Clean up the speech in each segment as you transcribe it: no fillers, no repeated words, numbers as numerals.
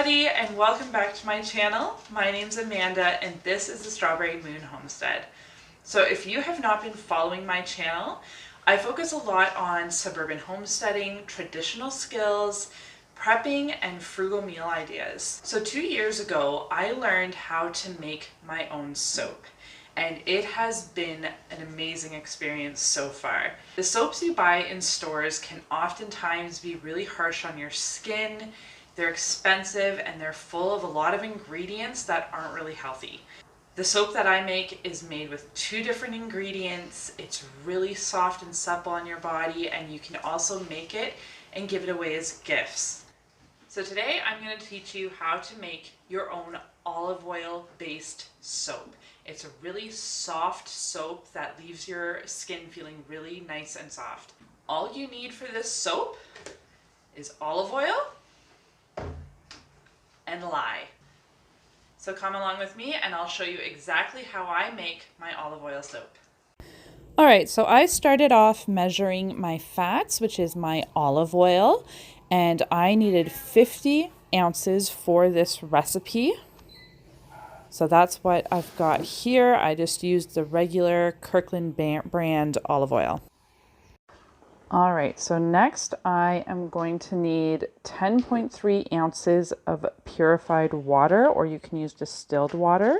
everybody and welcome back to my channel. My name's Amanda and this is the Strawberry Moon Homestead. So if you have not been following my channel, I focus a lot on suburban homesteading, traditional skills, prepping, and frugal meal ideas. So 2 years ago, I learned how to make my own soap. And it has been an amazing experience so far. The soaps you buy in stores can oftentimes be really harsh on your skin. They're expensive and they're full of a lot of ingredients that aren't really healthy. The soap that I make is made with 2 different ingredients. It's really soft and supple on your body, and you can also make it and give it away as gifts. So today I'm going to teach you how to make your own olive oil based soap. It's a really soft soap that leaves your skin feeling really nice and soft. All you need for this soap is olive oil and lye. So come along with me and I'll show you exactly how I make my olive oil soap. All right, so I started off measuring my fats, which is my olive oil, and I needed 50 ounces for this recipe. So that's what I've got here. I just used the regular Kirkland brand olive oil. All right, so next I am going to need 10.3 ounces of purified water, or you can use distilled water.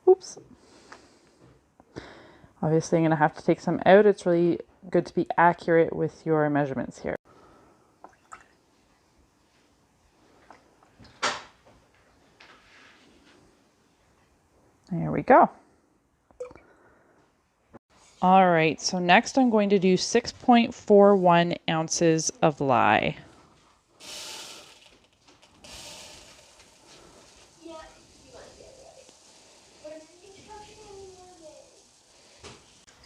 Oops. Obviously, I'm going to have to take some out. It's really good to be accurate with your measurements here. There we go. All right, so next I'm going to do 6.41 ounces of lye.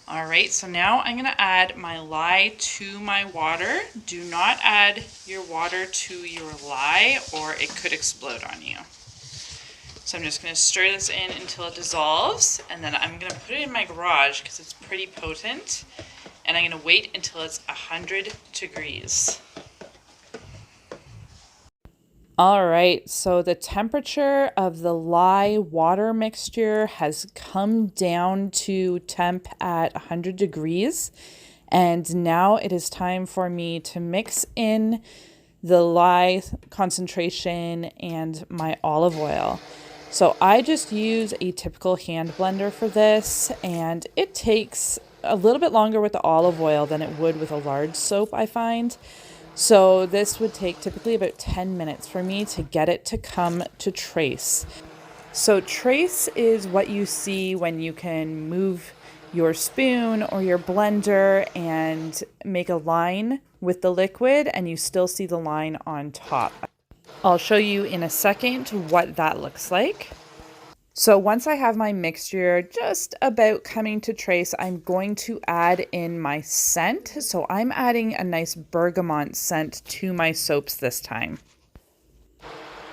All right, so now I'm going to add my lye to my water. Do not add your water to your lye or it could explode on you. So I'm just going to stir this in until it dissolves, and then I'm going to put it in my garage because it's pretty potent, and I'm going to wait until it's 100 degrees. All right, so the temperature of the lye water mixture has come down to temp at 100 degrees, and now it is time for me to mix in the lye concentration and my olive oil. So I just use a typical hand blender for this, and it takes a little bit longer with the olive oil than it would with a large soap, I find. So this would take typically about 10 minutes for me to get it to come to trace. So trace is what you see when you can move your spoon or your blender and make a line with the liquid and you still see the line on top. I'll show you in a second what that looks like. So once I have my mixture just about coming to trace, I'm going to add in my scent. So I'm adding a nice bergamot scent to my soaps this time.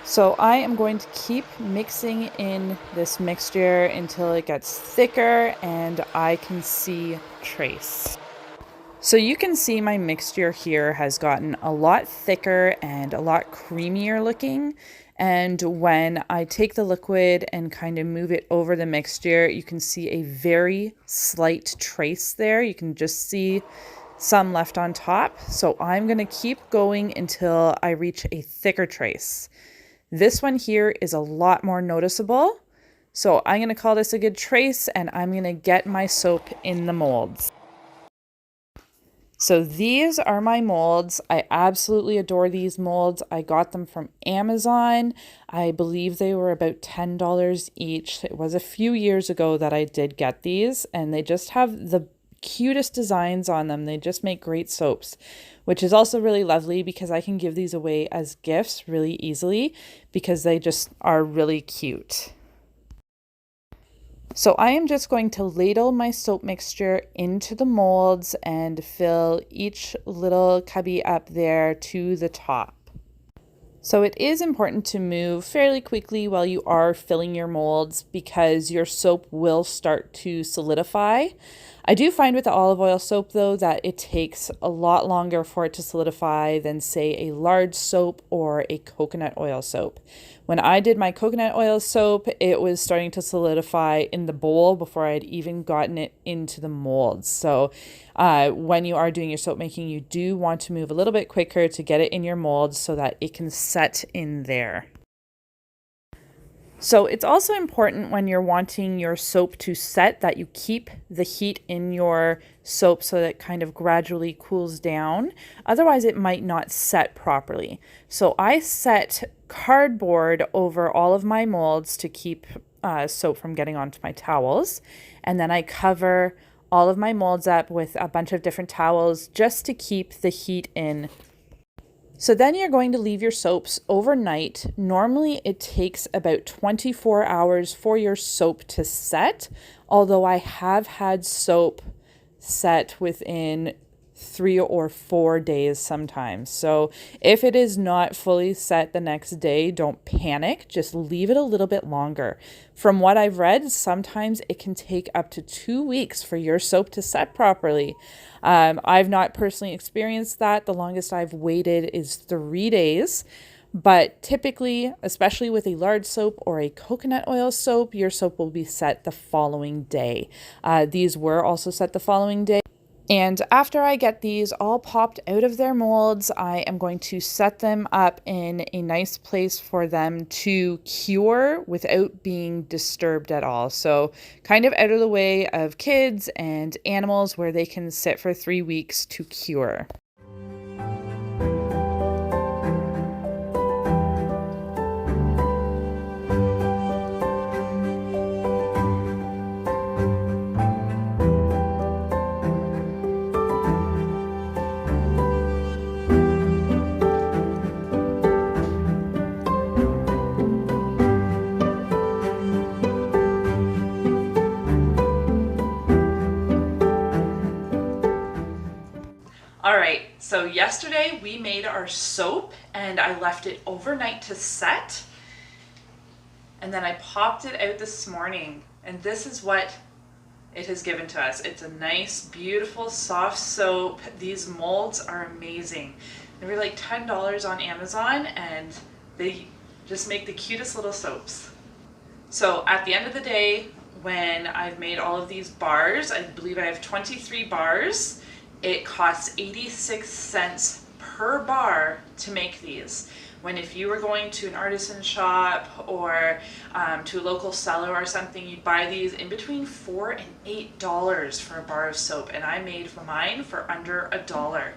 So I am going to keep mixing in this mixture until it gets thicker and I can see trace. So you can see my mixture here has gotten a lot thicker and a lot creamier looking. And when I take the liquid and kind of move it over the mixture, you can see a very slight trace there. You can just see some left on top. So I'm going to keep going until I reach a thicker trace. This one here is a lot more noticeable. So I'm going to call this a good trace and I'm going to get my soap in the molds. So these are my molds. I absolutely adore these molds. I got them from Amazon. I believe they were about $10 each. It was a few years ago that I did get these, and they just have the cutest designs on them. They just make great soaps, which is also really lovely because I can give these away as gifts really easily because they just are really cute. So I am just going to ladle my soap mixture into the molds and fill each little cubby up there to the top. So it is important to move fairly quickly while you are filling your molds because your soap will start to solidify. I do find with the olive oil soap though that it takes a lot longer for it to solidify than say a large soap or a coconut oil soap. When I did my coconut oil soap, it was starting to solidify in the bowl before I'd even gotten it into the molds. So when you are doing your soap making, you do want to move a little bit quicker to get it in your molds so that it can set in there. So it's also important when you're wanting your soap to set that you keep the heat in your soap so that it kind of gradually cools down. Otherwise, it might not set properly. So I set cardboard over all of my molds to keep soap from getting onto my towels. And then I cover all of my molds up with a bunch of different towels just to keep the heat in. So then you're going to leave your soaps overnight. Normally it takes about 24 hours for your soap to set, although I have had soap set within 3 or 4 days sometimes. So if it is not fully set the next day, don't panic, just leave it a little bit longer. From what I've read, sometimes it can take up to 2 weeks for your soap to set properly. I've not personally experienced that. The longest I've waited is 3 days. But typically, especially with a large soap or a coconut oil soap, your soap will be set the following day. These were also set the following day. And after I get these all popped out of their molds, I am going to set them up in a nice place for them to cure without being disturbed at all. So kind of out of the way of kids and animals where they can sit for 3 weeks to cure. All right, so yesterday we made our soap and I left it overnight to set. And then I popped it out this morning and this is what it has given to us. It's a nice, beautiful, soft soap. These molds are amazing. They were like $10 on Amazon and they just make the cutest little soaps. So at the end of the day, when I've made all of these bars, I believe I have 23 bars, it costs 86 cents per bar to make these. When if you were going to an artisan shop or to a local seller or something, you'd buy these in between $4 and $8 for a bar of soap, and I made mine for under $1.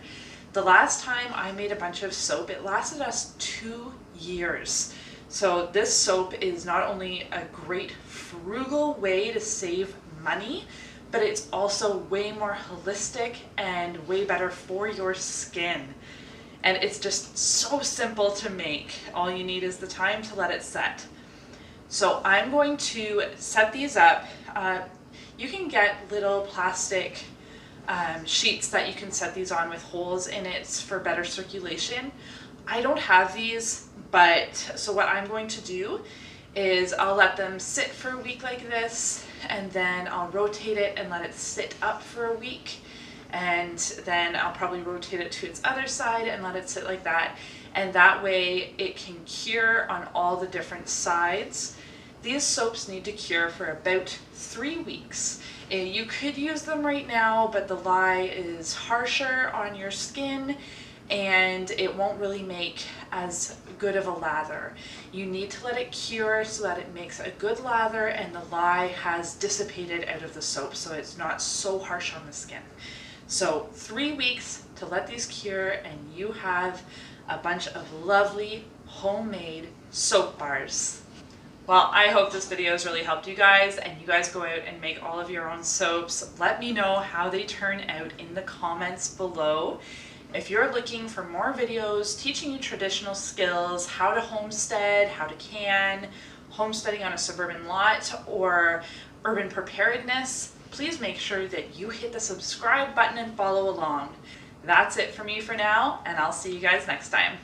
The last time I made a bunch of soap, it lasted us 2 years. So this soap is not only a great frugal way to save money, but it's also way more holistic and way better for your skin. And it's just so simple to make. All you need is the time to let it set. So I'm going to set these up. You can get little plastic sheets that you can set these on with holes in it for better circulation. I don't have these, but so what I'm going to do is I'll let them sit for a week like this, and then I'll rotate it and let it sit up for a week, and then I'll probably rotate it to its other side and let it sit like that, and that way it can cure on all the different sides. These soaps need to cure for about 3 weeks. You could use them right now, but the lye is harsher on your skin and it won't really make as good of a lather. You need to let it cure so that it makes a good lather and the lye has dissipated out of the soap so it's not so harsh on the skin. So 3 weeks to let these cure and you have a bunch of lovely homemade soap bars. Well, I hope this video has really helped you guys and you guys go out and make all of your own soaps. Let me know how they turn out in the comments below. If you're looking for more videos teaching you traditional skills, how to homestead, how to can, homesteading on a suburban lot, or urban preparedness, please make sure that you hit the subscribe button and follow along. That's it for me for now, and I'll see you guys next time.